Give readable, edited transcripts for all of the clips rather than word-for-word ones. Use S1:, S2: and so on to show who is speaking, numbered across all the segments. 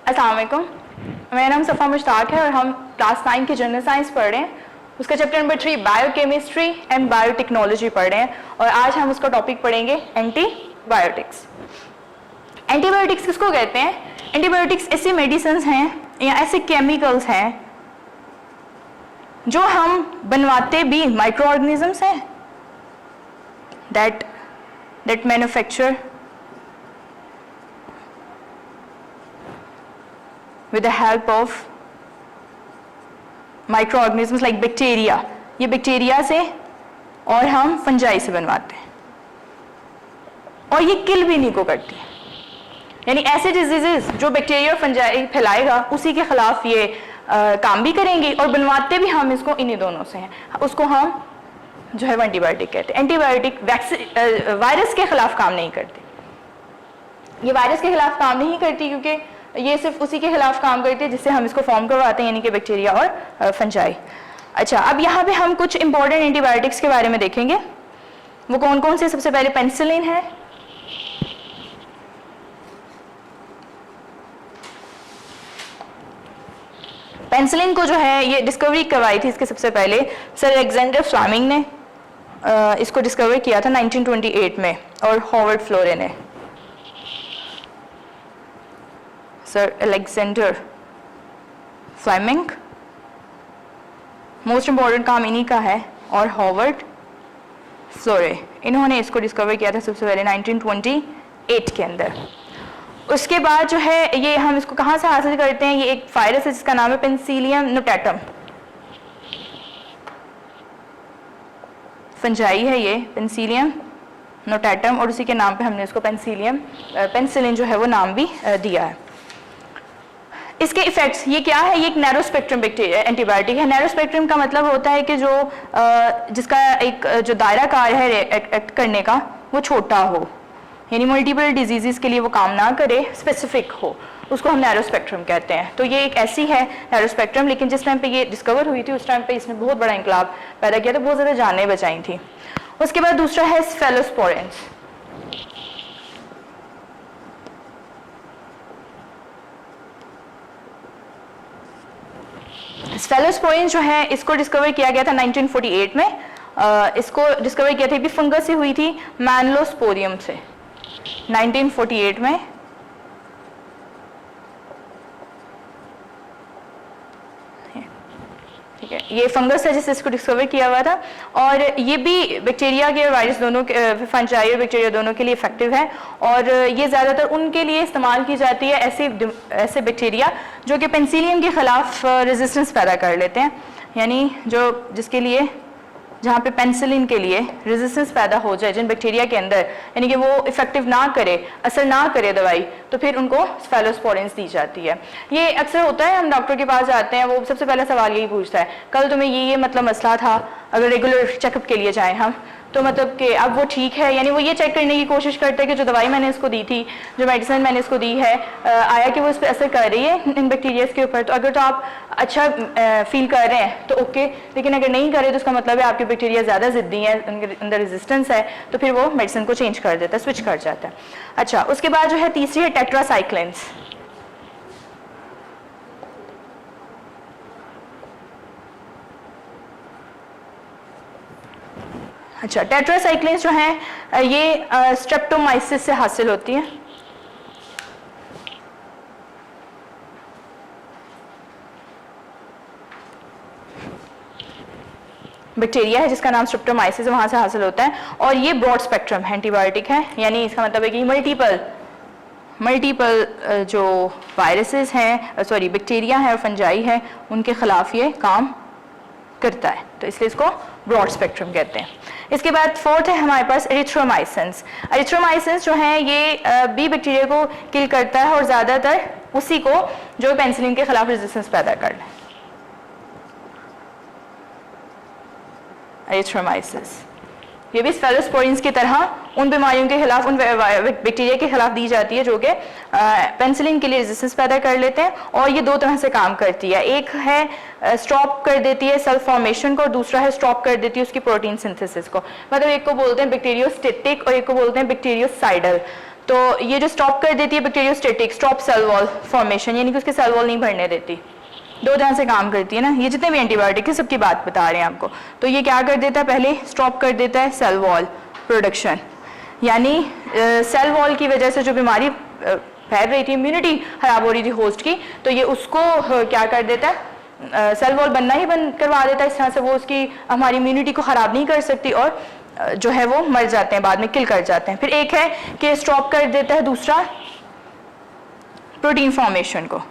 S1: अस्सलाम वालेकुम, मेरा नाम सफ़ा मुश्ताक है और हम क्लास 9 की जनरल साइंस पढ़ रहे हैं। उसका chapter number 3 biochemistry and biotechnology पढ़ रहे हैं और आज हम उसका टॉपिक पढ़ेंगे एंटीबायोटिक्स। एंटीबायोटिक्स किसको कहते हैं? एंटीबायोटिक्स ऐसी मेडिसिन हैं या ऐसे केमिकल्स हैं जो हम बनवाते भी माइक्रो ऑर्गेनिजम्स हैं that manufacture with the help of microorganisms like bacteria। ये बैक्टीरिया से और हम फंजाई से बनवाते हैं और ये किल भी नहीं को करती, यानी ऐसे डिजीजेस जो बैक्टीरिया और फंजाई फैलाएगा उसी के खिलाफ ये काम भी करेंगे और बनवाते भी हम इसको इन्हीं दोनों से हैं। उसको हम जो है वो एंटीबायोटिक कहते हैं। एंटीबायोटिक वायरस के खिलाफ काम नहीं करती, ये वायरस के खिलाफ काम नहीं करती क्योंकि ये सिर्फ उसी के खिलाफ काम करती है जिससे हम इसको फॉर्म करवाते हैं, यानी कि बैक्टीरिया और फंजाई। अच्छा, अब यहाँ पे हम कुछ इंपॉर्टेंट एंटीबायोटिक्स के बारे में देखेंगे। वो कौन कौन से? सबसे पहले पेनिसिलिन है, पेनिसिलिन को जो है ये डिस्कवरी करवाई थी इसके सबसे पहले सर अलेक्जेंडर फ्लेमिंग ने इसको डिस्कवर किया था 1928 में और हॉवर्ड फ्लोरे ने। Sir Alexander Fleming most important काम इन्हीं का है और हॉवर्ड फ्लोरे, इन्होंने इसको डिस्कवर किया था सबसे पहले 1928 के अंदर। उसके बाद जो है ये हम इसको कहाँ से हासिल करते हैं? ये एक वायरस है जिसका नाम है पेनिसिलियम नोटाटम, फंजाई है ये पेनिसिलियम नोटाटम और उसी के नाम पे हमने इसको पेनिसिलिन जो है वो नाम भी दिया है। इसके इफेक्ट्स ये क्या है? ये एक नैरो स्पेक्ट्रम एंटीबायोटिक है। नैरो स्पेक्ट्रम का मतलब होता है कि जो जिसका एक जो दायरा कार है एक्ट करने का वो छोटा हो, यानी मल्टीपल डिजीजेस के लिए वो काम ना करे, स्पेसिफिक हो, उसको हम नैरो स्पेक्ट्रम कहते हैं। तो ये एक ऐसी है नैरो स्पेक्ट्रम, लेकिन जिस टाइम पे ये डिस्कवर हुई थी उस टाइम पे इसने बहुत बड़ा इंकलाब पैदा किया था, बहुत ज़्यादा जानें बचाई थी। उसके बाद दूसरा है स्फेलोस्पोरेंस। स्फेलोस्पोरेंस जो है इसको डिस्कवर किया गया था 1948 में। इसको डिस्कवर किया था भी फंगस से हुई थी मैनलोस्पोरियम से 1948 में। ठीक है, ये फंगस है जिससे इसको डिस्कवर किया हुआ था और ये भी बैक्टीरिया के और वायरस दोनों के, फंजाई और बैक्टीरिया दोनों के लिए इफेक्टिव है और ये ज़्यादातर उनके लिए इस्तेमाल की जाती है ऐसे बैक्टीरिया जो कि पेनिसिलिन के खिलाफ रेजिस्टेंस पैदा कर लेते हैं, यानी जो जिसके लिए जहाँ पे पेनिसिलिन के लिए रेजिस्टेंस पैदा हो जाए जिन बैक्टीरिया के अंदर, यानी कि वो इफेक्टिव ना करे, असर ना करे दवाई, तो फिर उनको स्फेलोस्पोरेंस दी जाती है। ये अक्सर होता है, हम डॉक्टर के पास जाते हैं, वो सबसे पहला सवाल यही पूछता है कल तुम्हें ये मतलब मसला था, अगर रेगुलर चेकअप के लिए जाएँ हम तो मतलब कि अब वो ठीक है, यानी वो ये चेक करने की कोशिश करते हैं कि जो दवाई मैंने इसको दी थी, जो मेडिसिन मैंने इसको दी है, आया कि वो इस पर असर कर रही है इन बैक्टीरियाज के ऊपर। तो अगर तो आप अच्छा फील कर रहे हैं तो ओके, लेकिन अगर नहीं कर रहे तो उसका मतलब है आपके बैक्टीरिया ज़्यादा ज़िद्दी हैं, उनके अंदर रेजिस्टेंस है, तो फिर वो मेडिसिन को चेंज कर देता है, स्विच कर जाता है। अच्छा, उसके बाद जो है तीसरी है टेट्रासाइक्लिन्स। अच्छा, टेट्रासाइक्लिन्स जो हैं ये स्ट्रेप्टोमाइसिस से हासिल होती है। बैक्टीरिया है जिसका नाम स्ट्रेप्टोमाइसिस है, वहाँ से हासिल होता है और ये ब्रॉड स्पेक्ट्रम एंटीबायोटिक है, यानी इसका मतलब है कि मल्टीपल जो वायरसेस हैं, सॉरी बैक्टीरिया है और फंजाई है, उनके खिलाफ ये काम करता है, तो इसलिए इसको ब्रॉड स्पेक्ट्रम कहते हैं। इसके बाद फोर्थ है हमारे पास एरिथ्रोमाइसिन्स। एरिथ्रोमाइसिन्स जो है ये बी बैक्टीरिया को किल करता है और ज़्यादातर उसी को जो पेनिसिलिन के खिलाफ रेजिस्टेंस पैदा कर ले। एरिथ्रोमाइसिस ये भी स्फेलोस्पोरेंस की तरह उन बीमारियों के खिलाफ, उन बैक्टीरिया के खिलाफ दी जाती है जो कि पेनिसिलिन के लिए रेजिस्टेंस पैदा कर लेते हैं और ये दो तरह से काम करती है। एक है स्टॉप कर देती है सेल फॉर्मेशन को और दूसरा है स्टॉप कर देती है उसकी प्रोटीन सिंथेसिस को। मतलब एक को बोलते हैं बैक्टीरियोस्टेटिक और एक को बोलते हैं बैक्टीरियोसाइडल। तो ये जो स्टॉप कर देती है bacteriostatic, stop cell wall formation, यानी कि उसके सेल वॉल नहीं भरने देती। दो तरह से काम करती है ना, ये जितने भी एंटीबायोटिक है सबकी बात बता रहे हैं आपको। तो ये क्या कर देता है, पहले स्टॉप कर देता है सेल वॉल प्रोडक्शन, यानी सेल वॉल की वजह से जो बीमारी फैल रही थी, इम्यूनिटी खराब हो रही थी होस्ट की, तो ये उसको क्या कर देता है, सेल वॉल बनना ही बंद करवा देता है। इस तरह से वो उसकी हमारी इम्यूनिटी को ख़राब नहीं कर सकती और जो है वो मर जाते हैं, बाद में किल कर जाते हैं। फिर एक है कि स्टॉप कर देता है दूसरा प्रोटीन फॉर्मेशन को,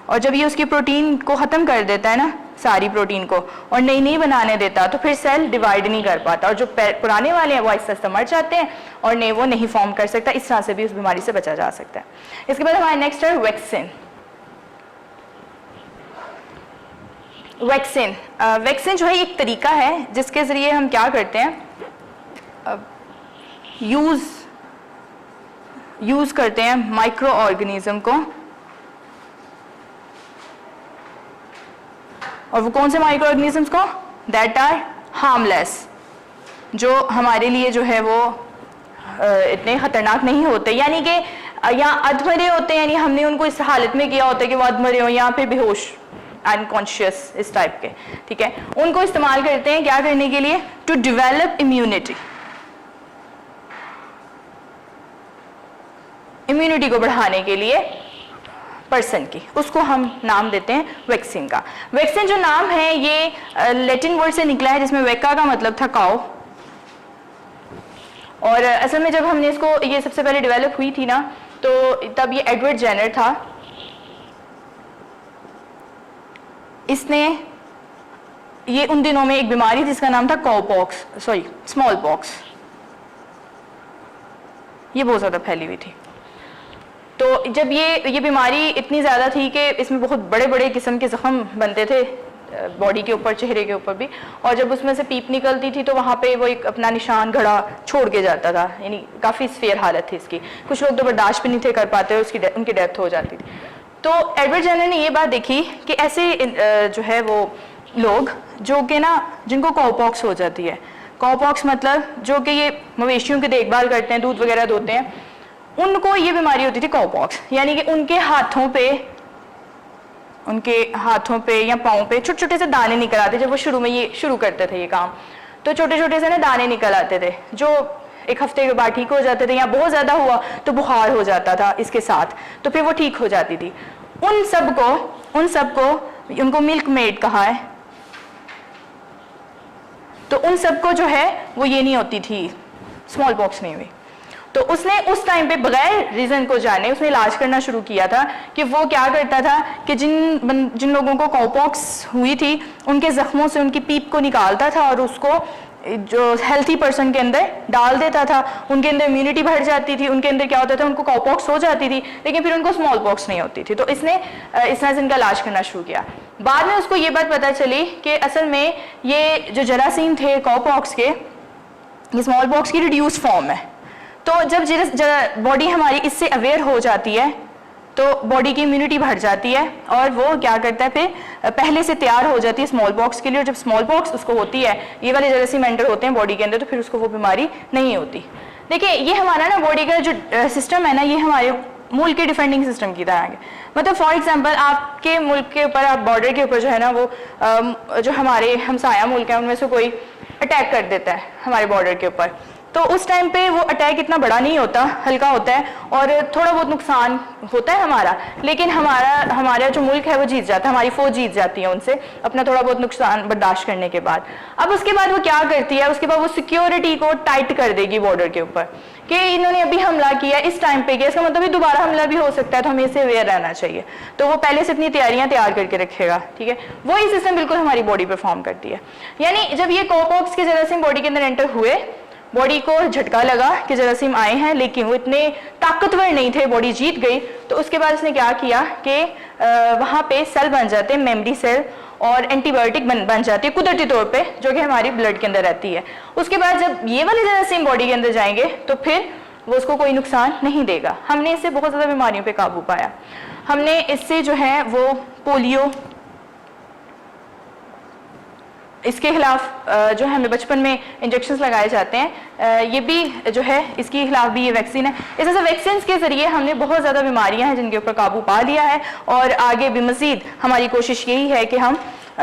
S1: और जब ये उसकी प्रोटीन को ख़त्म कर देता है ना, सारी प्रोटीन को, और नई नई बनाने देता, तो फिर सेल डिवाइड नहीं कर पाता, और जो पुराने वाले हैं वो आहिस्ता आहिस्ता मर जाते हैं और नए वो नहीं फॉर्म कर सकता। इस तरह से भी उस बीमारी से बचा जा सकता है। इसके बाद हमारे नेक्स्ट है वैक्सीन। वैक्सीन जो है एक तरीका है जिसके ज़रिए हम क्या करते हैं, यूज़ करते हैं माइक्रो ऑर्गेनिज्म को। और वो कौन से माइक्रो ऑर्गेनिजम्स को, दैट आर हार्मलेस, जो हमारे लिए जो है वो इतने खतरनाक नहीं होते, यानी कि या अधमरे होते हैं, यानी हमने उनको इस हालत में किया होता है कि वो अधमरे हो या फिर बेहोश, अनकॉन्शियस, इस टाइप के, ठीक है। उनको इस्तेमाल करते हैं क्या करने के लिए, टू डिवेलप इम्यूनिटी, इम्यूनिटी को बढ़ाने के लिए पर्सन की, उसको हम नाम देते हैं वैक्सीन का। वैक्सीन जो नाम है ये लैटिन वर्ड से निकला है जिसमें वेका का मतलब था काउ, और असल में जब हमने इसको, ये सबसे पहले डेवलप हुई थी ना, तो तब ये एडवर्ड जेनर था, इसने ये उन दिनों में एक बीमारी जिसका नाम था स्मॉल पॉक्स, ये बहुत ज़्यादा फैली हुई थी। तो जब ये बीमारी इतनी ज़्यादा थी कि इसमें बहुत बड़े बड़े किस्म के ज़ख्म बनते थे बॉडी के ऊपर, चेहरे के ऊपर भी, और जब उसमें से पीप निकलती थी तो वहाँ पे वो एक अपना निशान घड़ा छोड़ के जाता था, यानी काफ़ी सीवियर हालत थी इसकी। कुछ लोग तो बर्दाश्त भी नहीं थे कर पाते, उनकी डेथ हो जाती थी। तो एडवर्ड जेनर ने ये बात देखी कि ऐसे जो है वो लोग जो कि ना, जिनको काउपॉक्स हो जाती है, काउपॉक्स मतलब जो कि ये मवेशियों की देखभाल करते हैं, दूध वगैरह दोते हैं, उनको ये बीमारी होती थी काउपॉक्स, यानी कि उनके हाथों पे या पाँव पे छोटे छोटे से दाने निकल आते। जब वो शुरू में ये शुरू करते थे ये काम, तो छोटे छोटे से ना दाने निकल आते थे, जो एक हफ्ते के बाद ठीक हो जाते थे, या बहुत ज़्यादा हुआ तो बुखार हो जाता था इसके साथ, तो फिर वो ठीक हो जाती थी। उन सबको उनको मिल्क मेड कहा है, तो उन सबको जो है वो ये नहीं होती थी, स्मॉल पॉक्स नहीं हुई। तो उसने उस टाइम पे बगैर रीज़न को जाने उसने इलाज करना शुरू किया था कि वो क्या करता था कि जिन लोगों को काउपॉक्स हुई थी उनके ज़ख्मों से उनकी पीप को निकालता था और उसको जो हेल्थी पर्सन के अंदर डाल देता था। उनके अंदर इम्यूनिटी बढ़ जाती थी, उनके अंदर क्या होता था, उनको काउपॉक्स हो जाती थी, लेकिन फिर उनको स्मॉल पॉक्स नहीं होती थी। तो इसने इस तरह से इनका इलाज करना शुरू किया। बाद में उसको ये बात पता चली कि असल में ये जो जरासीम थे काउपॉक्स के, ये स्मॉल पॉक्स की रिड्यूस फॉर्म है। तो जब बॉडी हमारी इससे अवेयर हो जाती है तो बॉडी की इम्यूनिटी बढ़ जाती है और वो क्या करता है, फिर पहले से तैयार हो जाती है स्मॉल पॉक्स के लिए। और जब स्मॉल पॉक्स उसको होती है, ये वाले जरासीम एंटर होते हैं बॉडी के अंदर, तो फिर उसको वो बीमारी नहीं होती। देखिए ये हमारा ना बॉडी का जो सिस्टम है ना, ये हमारे मुल्क के डिफेंडिंग सिस्टम की तरह है। मतलब फॉर एग्जांपल आपके मुल्क के ऊपर, आप बॉर्डर के ऊपर जो है ना, वो जो हमारे हमसाया मुल्क हैं उनमें से कोई अटैक कर देता है हमारे बॉर्डर के ऊपर, तो उस टाइम पे वो अटैक इतना बड़ा नहीं होता, हल्का होता है और थोड़ा बहुत नुकसान होता है हमारा, लेकिन हमारा जो मुल्क है वो जीत जाता है, हमारी फौज जीत जाती है उनसे अपना थोड़ा बहुत नुकसान बर्दाश्त करने के बाद। अब उसके बाद वो क्या करती है, उसके बाद वो सिक्योरिटी को टाइट कर देगी बॉर्डर के ऊपर कि इन्होंने अभी हमला किया, इस टाइम पे किया, इसका मतलब भी दोबारा हमला भी हो सकता है, तो हमें इससे अवेयर रहना चाहिए। तो वो पहले से अपनी तैयारियां तैयार करके रखेगा, ठीक है। वही सिस्टम बिल्कुल हमारी बॉडी परफॉर्म करती है। यानी जब ये काउपॉक्स के जरासीम बॉडी के अंदर एंटर हुए, बॉडी को झटका लगा कि जरासीम आए हैं, लेकिन वो इतने ताकतवर नहीं थे, बॉडी जीत गई। तो उसके बाद उसने क्या किया कि वहाँ पे सेल बन जाते हैं, मेमोरी सेल, और एंटीबायोटिक बन जाती है कुदरती तौर पे, जो कि हमारी ब्लड के अंदर रहती है। उसके बाद जब ये वाले जरासीम बॉडी के अंदर जाएंगे तो फिर वो उसको कोई नुकसान नहीं देगा। हमने इससे बहुत ज़्यादा बीमारियों पे काबू पाया। हमने इससे जो है वो पोलियो, इसके खिलाफ जो है हमें बचपन में इंजेक्शंस लगाए जाते हैं, ये भी जो है इसके खिलाफ भी ये वैक्सीन है। इस तरह से वैक्सीन के ज़रिए हमने बहुत ज़्यादा बीमारियां हैं जिनके ऊपर काबू पा लिया है, और आगे भी मज़ीद हमारी कोशिश यही है कि हम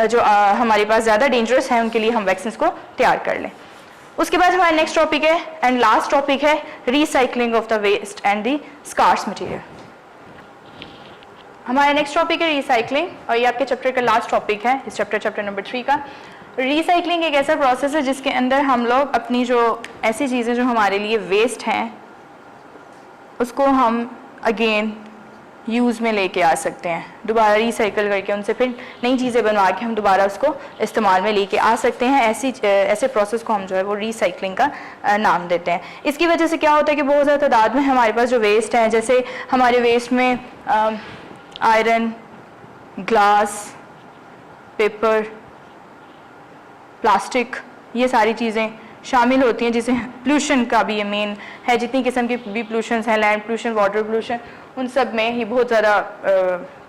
S1: जो हमारे पास ज़्यादा डेंजरस हैं उनके लिए हम वैक्सीन को तैयार कर लें। उसके बाद हमारा नेक्स्ट टॉपिक है एंड लास्ट टॉपिक है recycling of the waste and the scarce material. हमारा नेक्स्ट टॉपिक है रिसाइकलिंग, और ये आपके चैप्टर का लास्ट टॉपिक है, इस चैप्टर नंबर 3 का। रिसाइकलिंग एक ऐसा प्रोसेस है जिसके अंदर हम लोग अपनी जो ऐसी चीज़ें जो हमारे लिए वेस्ट हैं उसको हम अगेन यूज़ में लेके आ सकते हैं, दोबारा रिसाइकल करके उनसे फिर नई चीज़ें बनवा के हम दोबारा उसको इस्तेमाल में लेके आ सकते हैं। ऐसे प्रोसेस को हम जो है वो रिसाइकलिंग का नाम देते हैं। इसकी वजह से क्या होता है कि बहुत ज़्यादा तादाद में हमारे पास जो वेस्ट हैं, जैसे हमारे वेस्ट में आयरन, ग्लास, पेपर, प्लास्टिक, ये सारी चीज़ें शामिल होती हैं, जिसे पोल्यूशन का भी ये मेन है। जितनी किस्म के भी पोल्यूशन हैं, लैंड पोल्यूशन, वाटर पोल्यूशन, उन सब में ही बहुत ज़्यादा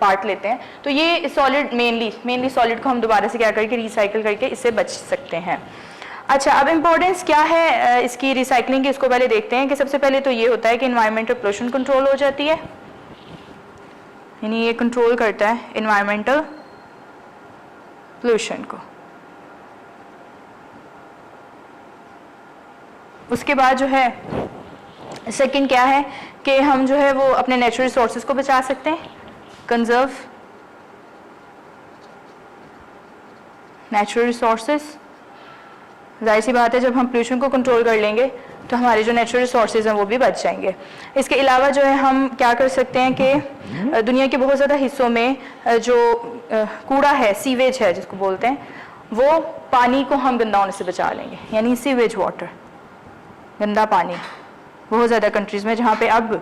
S1: पार्ट लेते हैं। तो ये सॉलिड मेनली सॉलिड को हम दोबारा से क्या करके रिसाइकिल करके इससे बच सकते हैं। अच्छा, अब इम्पोर्टेंस क्या है इसकी रिसाइकलिंग की, इसको पहले देखते हैं कि सबसे पहले तो ये होता है कि इन्वायरमेंटल पोल्यूशन कंट्रोल हो जाती है, यानी ये कंट्रोल करता है इन्वायरमेंटल पोल्यूशन को। उसके बाद जो है सेकंड क्या है कि हम जो है वो अपने नेचुरल रिसोर्सेज को बचा सकते हैं, कंजर्व नेचुरल रिसोर्सेज। जाहिर सी बात है जब हम पोल्यूशन को कंट्रोल कर लेंगे तो हमारे जो नेचुरल रिसोर्सेज हैं वो भी बच जाएंगे। इसके अलावा जो है हम क्या कर सकते हैं कि दुनिया के बहुत ज़्यादा हिस्सों में जो कूड़ा है, सीवेज है जिसको बोलते हैं, वो पानी को हम गंदा होने से बचा लेंगे, यानी सीवेज वाटर, गंदा पानी। बहुत ज़्यादा कंट्रीज़ में जहाँ पे अब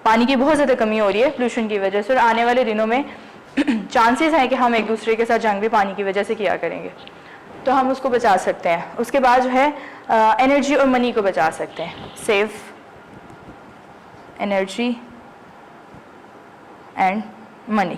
S1: पानी की बहुत ज़्यादा कमी हो रही है पोल्यूशन की वजह से, और आने वाले दिनों में चांसेस हैं कि हम एक दूसरे के साथ जंग भी पानी की वजह से किया करेंगे, तो हम उसको बचा सकते हैं। उसके बाद जो है एनर्जी और मनी को बचा सकते हैं, सेव एनर्जी एंड मनी।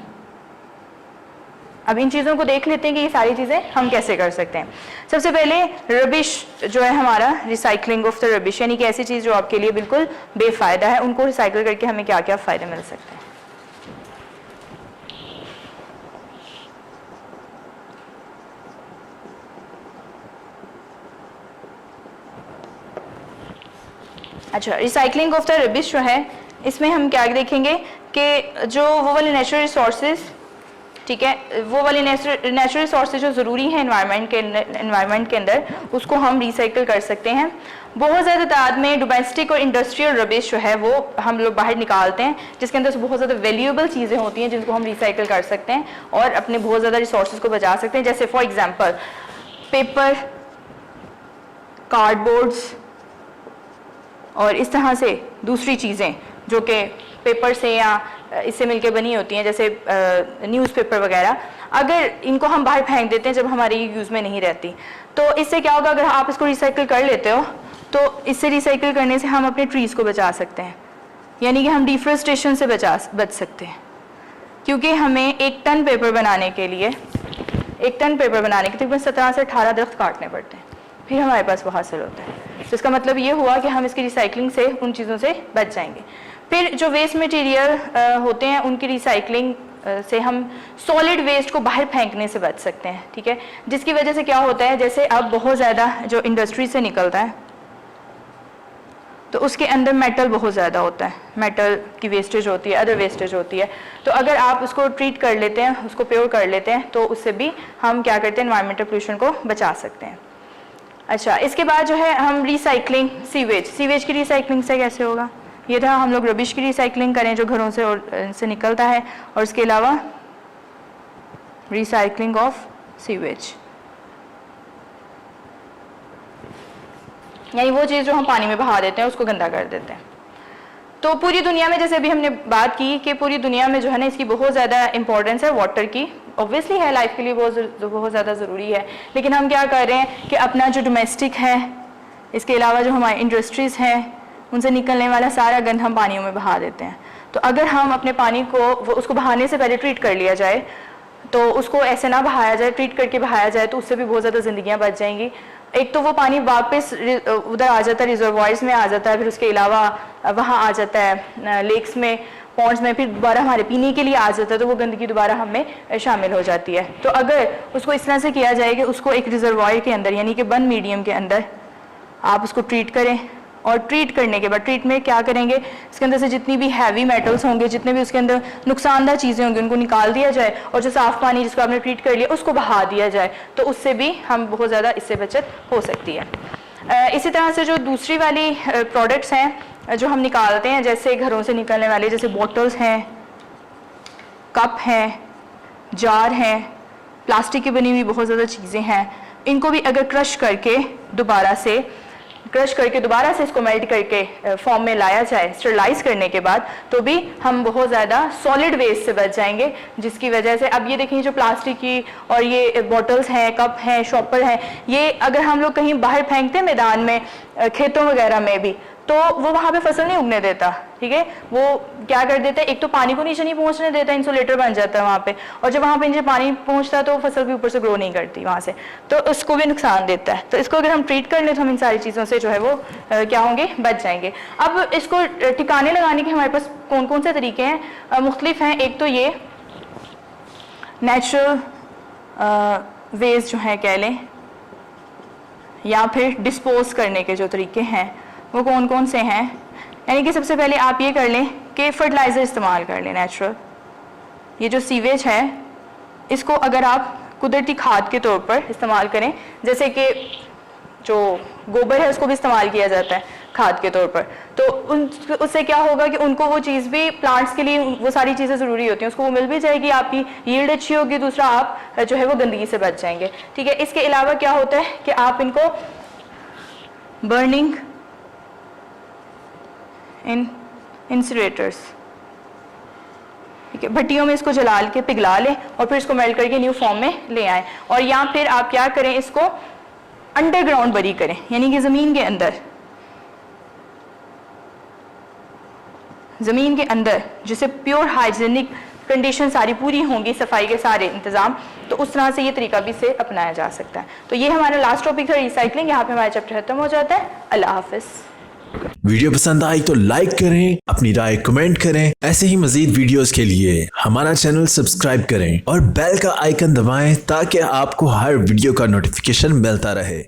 S1: अब इन चीज़ों को देख लेते हैं कि ये सारी चीज़ें हम कैसे कर सकते हैं। सबसे पहले रबिश जो है हमारा, रिसाइकलिंग ऑफ द रबिश, यानी कि ऐसी चीज़ जो आपके लिए बिल्कुल बेफ़ायदा है, उनको रिसाइकिल करके हमें क्या क्या फ़ायदे मिल सकते हैं। अच्छा, रिसाइकलिंग ऑफ द रबिश जो है, इसमें हम क्या देखेंगे कि जो वो वाले नेचुरल रिसोर्सेज, ठीक है, वो वाले नेचुरल रिसोर्सेज जो ज़रूरी हैं एनवायरनमेंट के अंदर, उसको हम रिसाइकिल कर सकते हैं। बहुत ज़्यादा तादाद में डोमेस्टिक और इंडस्ट्रियल रबिश जो है वो हम लोग बाहर निकालते हैं, जिसके अंदर बहुत ज़्यादा वैल्यूएबल चीज़ें होती हैं जिनको हम रिसाइकिल कर सकते हैं और अपने बहुत ज़्यादा रिसोर्सेज को बचा सकते हैं। जैसे फॉर एग्जांपल पेपर, कार्डबोर्ड्स और इस तरह से दूसरी चीज़ें जो कि पेपर से या इससे मिलके बनी होती हैं, जैसे न्यूज़पेपर वगैरह, अगर इनको हम बाहर फेंक देते हैं जब हमारी यूज़ में नहीं रहती, तो इससे क्या होगा, अगर आप इसको रिसाइकिल कर लेते हो तो इससे रिसाइकिल करने से हम अपने ट्रीज़ को बचा सकते हैं, यानी कि हम डिफॉरेस्टेशन से बच सकते हैं। क्योंकि हमें एक टन पेपर बनाने के तकरीबन 17 से 18 दरख्त काटने पड़ते हैं, फिर हमारे पास वो हासिल होता है। तो इसका मतलब ये हुआ कि हम इसकी रिसाइकलिंग से उन चीज़ों से बच जाएंगे। फिर जो वेस्ट मटेरियल होते हैं उनकी रिसाइकलिंग से हम सॉलिड वेस्ट को बाहर फेंकने से बच सकते हैं, ठीक है, जिसकी वजह से क्या होता है, जैसे अब बहुत ज़्यादा जो इंडस्ट्री से निकलता है तो उसके अंदर मेटल बहुत ज़्यादा होता है, मेटल की वेस्टेज होती है, अदर वेस्टेज होती है। तो अगर आप उसको ट्रीट कर लेते हैं, उसको प्योर कर लेते हैं, तो उससे भी हम क्या करते हैं, एनवायरमेंटल पोल्यूशन को बचा सकते हैं। अच्छा, इसके बाद जो है हम रिसाइकलिंग, सीवेज की रिसाइकलिंग से कैसे होगा, ये था हम लोग रबिश की रिसाइकलिंग करें जो घरों से और इनसे निकलता है, और इसके अलावा रिसाइकलिंग ऑफ सीवेज, यानी वो चीज़ जो हम पानी में बहा देते हैं उसको गंदा कर देते हैं। तो पूरी दुनिया में, जैसे अभी हमने बात की कि पूरी दुनिया में जो है ना इसकी बहुत ज़्यादा इंपॉर्टेंस है वाटर की, ऑब्वियसली है, लाइफ के लिए बहुत ज़्यादा ज़रूरी है, लेकिन हम क्या कर रहे हैं कि अपना जो डोमेस्टिक है, इसके अलावा जो हमारी इंडस्ट्रीज़ हैं, उनसे निकलने वाला सारा गंद हम पानियों में बहा देते हैं। तो अगर हम अपने पानी को उसको बहाने से पहले ट्रीट कर लिया जाए तो उसको ऐसे ना बहाया जाए, ट्रीट करके बहाया जाए, तो उससे भी बहुत ज़्यादा ज़िंदगियाँ बच जाएंगी। एक तो वो पानी वापस उधर आ जाता है, रिजर्वॉयर्स में आ जाता है, फिर उसके अलावा वहाँ आ जाता है लेक्स में, पॉन्ड्स में, फिर दोबारा हमारे पीने के लिए आ जाता है, तो वो गंदगी दोबारा हमें शामिल हो जाती है। तो अगर उसको इस तरह से किया जाए कि उसको एक रिजर्वॉयर के अंदर यानी कि बंद मीडियम के अंदर आप उसको ट्रीट करें, और ट्रीट करने के बाद ट्रीट में क्या करेंगे, इसके अंदर से जितनी भी हैवी मेटल्स होंगे, जितने भी उसके अंदर नुकसानदार चीज़ें होंगी, उनको निकाल दिया जाए, और जो साफ़ पानी जिसको आपने ट्रीट कर लिया उसको बहा दिया जाए, तो उससे भी हम बहुत ज़्यादा इससे बचत हो सकती है। इसी तरह से जो दूसरी वाली प्रोडक्ट्स हैं जो हम निकालते हैं, जैसे घरों से निकलने वाले, जैसे बॉटल्स हैं, कप हैं, जार हैं, प्लास्टिक की बनी हुई बहुत ज़्यादा चीज़ें हैं, इनको भी अगर क्रश करके दोबारा से इसको मेल्ट करके फॉर्म में लाया जाए स्टरलाइज करने के बाद, तो भी हम बहुत ज़्यादा सॉलिड वेस्ट से बच जाएंगे, जिसकी वजह से अब ये देखिए जो प्लास्टिक की और ये बॉटल्स हैं, कप हैं, शॉपर हैं, ये अगर हम लोग कहीं बाहर फेंकते हैं मैदान में, खेतों वगैरह में भी, तो वो वहाँ पे फसल नहीं उगने देता, ठीक है। वो क्या कर देता है, एक तो पानी को नीचे नहीं पहुँचने देता, इंसुलेटर बन जाता है वहाँ पे, और जब वहाँ पे नीचे पानी पहुँचता है तो फसल भी ऊपर से ग्रो नहीं करती वहाँ से, तो उसको भी नुकसान देता है। तो इसको अगर हम ट्रीट कर लें तो हम इन सारी चीज़ों से जो है वो क्या होंगे, बच जाएंगे। अब इसको ठिकाने लगाने के हमारे पास कौन कौन से तरीके हैं, मुख्तलिफ हैं। एक तो ये नेचुरल वेस्ट जो है कह लें, या फिर डिस्पोज करने के जो तरीके हैं वो कौन कौन से हैं। यानी कि सबसे पहले आप ये कर लें कि फर्टिलाइज़र इस्तेमाल कर लें नेचुरल। ये जो सीवेज है इसको अगर आप कुदरती खाद के तौर पर इस्तेमाल करें, जैसे कि जो गोबर है उसको भी इस्तेमाल किया जाता है खाद के तौर पर, तो उससे क्या होगा कि उनको वो चीज़ भी, प्लांट्स के लिए वो सारी चीज़ें ज़रूरी होती हैं, उसको वो मिल भी जाएगी, आपकी यील्ड अच्छी होगी, दूसरा आप जो है वो गंदगी से बच जाएंगे, ठीक है। इसके अलावा क्या होता है कि आप इनको बर्निंग इन इंसिनरेटर्स, ठीक है, भट्टियों में इसको जला के पिघला लें और फिर इसको मेल्ट करके न्यू फॉर्म में ले आएं। और या फिर आप क्या करें, इसको अंडरग्राउंड बरी करें, यानी कि ज़मीन के अंदर जिसे प्योर हाइजीनिक कंडीशन सारी पूरी होंगी, सफाई के सारे इंतजाम, तो उस तरह से ये तरीका भी से अपनाया जा सकता है। तो ये हमारा लास्ट टॉपिक था रिसाइकलिंग। यहाँ पे हमारा चैप्टर खत्म हो जाता है। अल्लाह हाफिज़।
S2: वीडियो पसंद आई तो लाइक करें, अपनी राय कमेंट करें। ऐसे ही मजीद वीडियोस के लिए हमारा चैनल सब्सक्राइब करें और बेल का आइकन दबाएं ताकि आपको हर वीडियो का नोटिफिकेशन मिलता रहे।